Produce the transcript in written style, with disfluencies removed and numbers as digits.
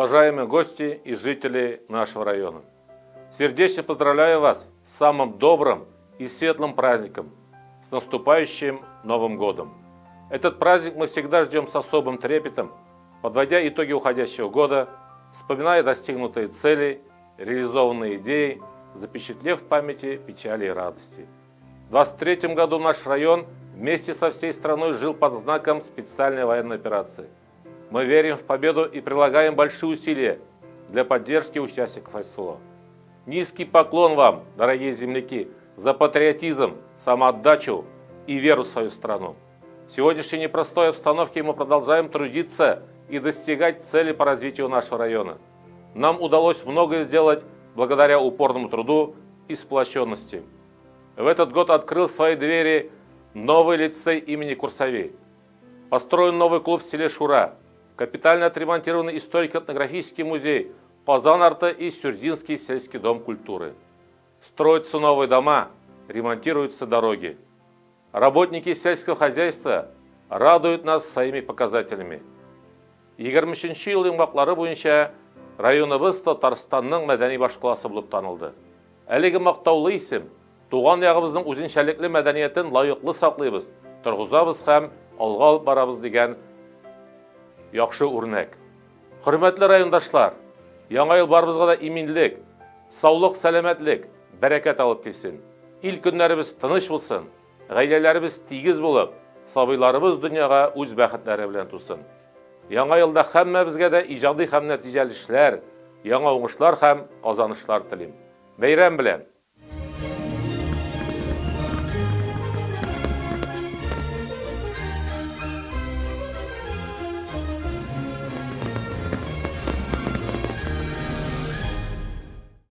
Уважаемые гости и жители нашего района, сердечно поздравляю вас с самым добрым и светлым праздником, с наступающим Новым годом. Этот праздник мы всегда ждем с особым трепетом, подводя итоги уходящего года, вспоминая достигнутые цели, реализованные идеи, запечатлев в памяти печали и радости. В 2023 году наш район вместе со всей страной жил под знаком специальной военной операции. Мы верим в победу и прилагаем большие усилия для поддержки участников СВО. Низкий поклон вам, дорогие земляки, за патриотизм, самоотдачу и веру в свою страну. В сегодняшней непростой обстановке мы продолжаем трудиться и достигать цели по развитию нашего района. Нам удалось многое сделать благодаря упорному труду и сплоченности. В этот год открыл свои двери новый лицей имени Курсавей. Построен новый клуб в селе Шура. Капитально отремонтированный историко-этнографический музей, Пазан-Арта и Сюрдинский сельский дом культуры. Строятся новые дома, ремонтируются дороги. Работники сельского хозяйства радуют нас своими показателями. 23 ел еңбаклары буенча районыбыз Татарстанның мәдәни башкаласы булып танылды. Әлеге мактаулы исем туган ягыбызның үзенчәлекле мәдәниятен лаеклы саклыйбыз, торгызабыз һәм алга алып барабыз дигән яхшы үрнәк. Хөрмәтле райондашлар, яңа ел барыбызга да иминлек, саулык, сәламәтлек, бәрәкәт алып килсен. Ил көннәребез тыныч булсын, гаиләләребез тигез булып, сабыйларыбыз дөньяга үз бәхетләре белән тусын. Яңа елда һәммәбезгә дә иҗади һәм нәтиҗәле эшләр, яңа уңышлар һәм казанышлар телим. Бәйрәм белән!